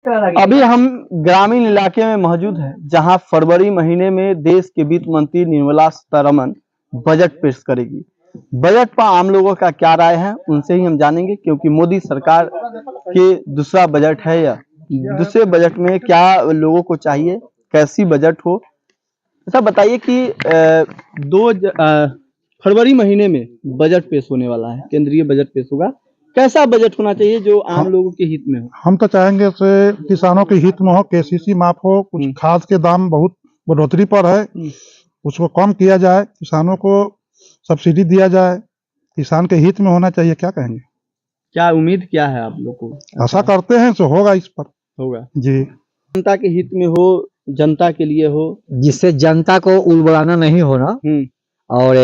अभी हम ग्रामीण इलाके में मौजूद हैं, जहां फरवरी महीने में देश के वित्त मंत्री निर्मला सीतारमण बजट पेश करेगी। बजट पर आम लोगों का क्या राय है, उनसे ही हम जानेंगे, क्योंकि मोदी सरकार के दूसरा बजट है यह। दूसरे बजट में क्या लोगों को चाहिए, कैसी बजट हो। ऐसा बताइए कि फरवरी महीने में बजट पेश होने वाला है, केंद्रीय बजट पेश होगा। कैसा बजट होना चाहिए जो आम लोगों के हित में हो? हम तो चाहेंगे से किसानों के हित में हो, केसीसी माफ हो, कुछ खाद के दाम बहुत बढ़ोतरी पर है, उसको कम किया जाए, किसानों को सब्सिडी दिया जाए, किसान के हित में होना चाहिए। क्या कहेंगे, क्या उम्मीद क्या है आप लोग को? आशा करते हैं तो होगा, इस पर होगा जी। जनता के हित में हो, जनता के लिए हो, जिससे जनता को उलझाना नहीं होना, और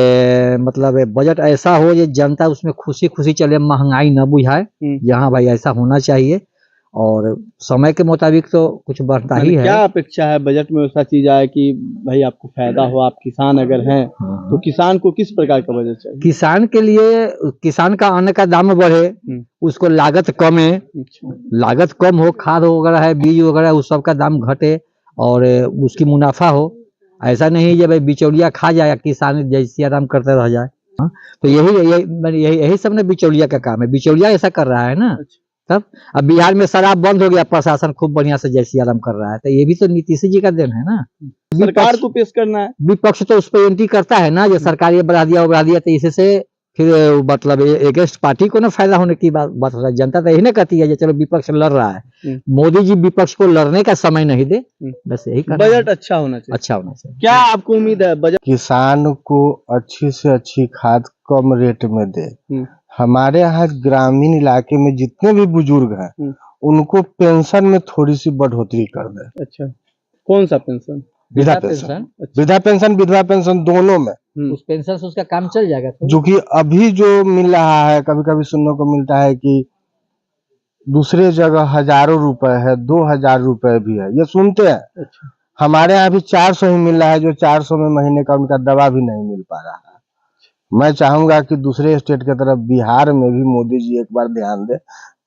मतलब बजट ऐसा हो जो जनता उसमें खुशी खुशी चले, महंगाई न बुझाए। यहाँ भाई ऐसा होना चाहिए, और समय के मुताबिक तो कुछ बढ़ता ही है। क्या अपेक्षा है बजट में ऐसा चीज आए कि भाई आपको फायदा हो? आप किसान अगर हैं तो किसान को किस प्रकार का बजट चाहिए? किसान के लिए, किसान का अन्न का दाम बढ़े, उसको लागत कम है, लागत कम हो, खाद वगैरह है, बीज वगैरह, उस सब का दाम घटे और उसकी मुनाफा हो। ऐसा नहीं जब बिचौलिया खा जाए, किसान जैसे आराम करते रह जाए। तो यही सब ने बिचौलिया का काम है, बिचौलिया ऐसा कर रहा है ना। तब अब बिहार में शराब बंद हो गया, प्रशासन खूब बढ़िया से जैसी आराम कर रहा है, तो ये भी तो नीतीश जी का देन है ना। सरकार को पेश करना है, विपक्ष तो उस पर एंट्री करता है ना, जो सरकार ये बढ़ा दिया, तो इससे फिर मतलब अगेंस्ट पार्टी को ना फायदा होने की बात होता है। जनता तो यही ना कहती है, चलो विपक्ष लड़ रहा है, मोदी जी विपक्ष को लड़ने का समय नहीं दे, बस यही बजट अच्छा होना चाहिए। अच्छा होना चाहिए। क्या आपको उम्मीद है बजट? किसान को अच्छी से अच्छी खाद कम रेट में दे। हमारे यहाँ ग्रामीण इलाके में जितने भी बुजुर्ग हैं, उनको पेंशन में थोड़ी सी बढ़ोतरी कर दे। अच्छा, कौन सा पेंशन? वृद्धा पेंशन, वृद्धा पेंशन, विधवा पेंशन, दोनों में। उस पेंशन से उसका काम चल जाएगा। जो कि अभी जो मिल रहा है, कभी कभी सुनने को मिलता है कि दूसरे जगह हजारों रुपए है, 2000 रुपए भी है, ये सुनते हैं। अच्छा। हमारे यहाँ भी 400 ही मिल रहा है, जो 400 में महीने का उनका दवा भी नहीं मिल पा रहा है। मैं चाहूंगा कि दूसरे स्टेट की तरफ बिहार में भी मोदी जी एक बार ध्यान दे,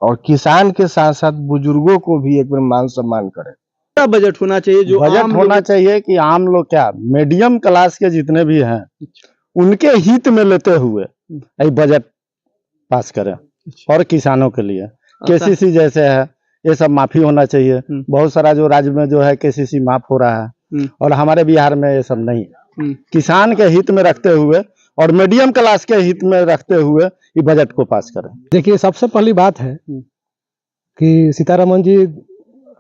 और किसान के साथ साथ बुजुर्गों को भी एक बार मान सम्मान करे। क्या बजट होना चाहिए जो बजट होना चाहिए कि आम लोग, क्या मीडियम क्लास के जितने भी हैं, उनके हित में लेते हुए बजट पास करें, और किसानों के लिए केसीसी जैसे है ये सब माफी होना चाहिए। बहुत सारा जो राज्य में जो है केसीसी माफ हो रहा है, और हमारे बिहार में ये सब नहीं है। किसान के हित में रखते हुए और मीडियम क्लास के हित में रखते हुए ये बजट को पास करें। देखिए, सबसे पहली बात है कि सीतारमण जी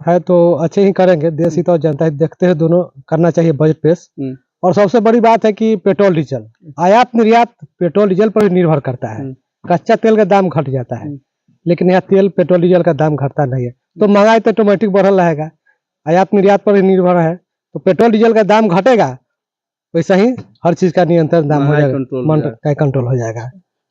है तो अच्छे ही करेंगे, देश हित और जनता हित देखते हैं, दोनों करना चाहिए बजट पेश। और सबसे बड़ी बात है कि पेट्रोल डीजल, आयात निर्यात पेट्रोल डीजल पर निर्भर करता है। कच्चा तेल का दाम घट जाता है, लेकिन यहाँ तेल पेट्रोल डीजल का दाम घटता नहीं है, तो महंगाई तो ऑटोमेटिक बढ़ल रहेगा। आयात निर्यात पर ही निर्भर है, तो पेट्रोल डीजल का दाम घटेगा, वैसा ही हर चीज का नियंत्रण दाम हो जाएगा, कंट्रोल हो जाएगा।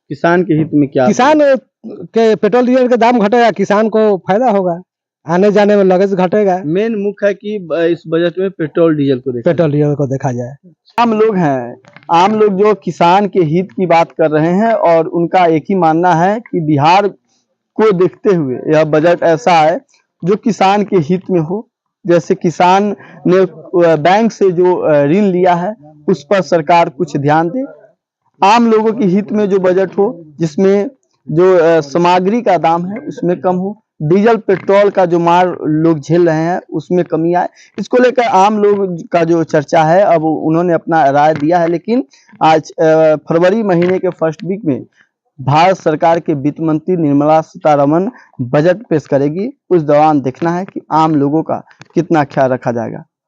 किसान के हित में क्या? किसान के पेट्रोल डीजल के दाम घटेगा, किसान को फायदा होगा, आने जाने में लगेज घटेगा। मेन मुख्य है कि इस बजट में पेट्रोल डीजल को देखा जाए। आम लोग हैं, आम लोग जो किसान के हित की बात कर रहे हैं, और उनका एक ही मानना है कि बिहार को देखते हुए यह बजट ऐसा है जो किसान के हित में हो। जैसे किसान ने बैंक से जो ऋण लिया है, उस पर सरकार कुछ ध्यान दे। आम लोगों के हित में जो बजट हो, जिसमें जो सामग्री का दाम है उसमें कम हो, डीजल पेट्रोल का जो मार लोग झेल रहे हैं उसमें कमी आए। इसको लेकर आम लोग का जो चर्चा है, अब उन्होंने अपना राय दिया है। लेकिन आज फरवरी महीने के फर्स्ट वीक में भारत सरकार के वित्त मंत्री निर्मला सीतारमण बजट पेश करेगी। उस दौरान देखना है कि आम लोगों का कितना ख्याल रखा जाएगा।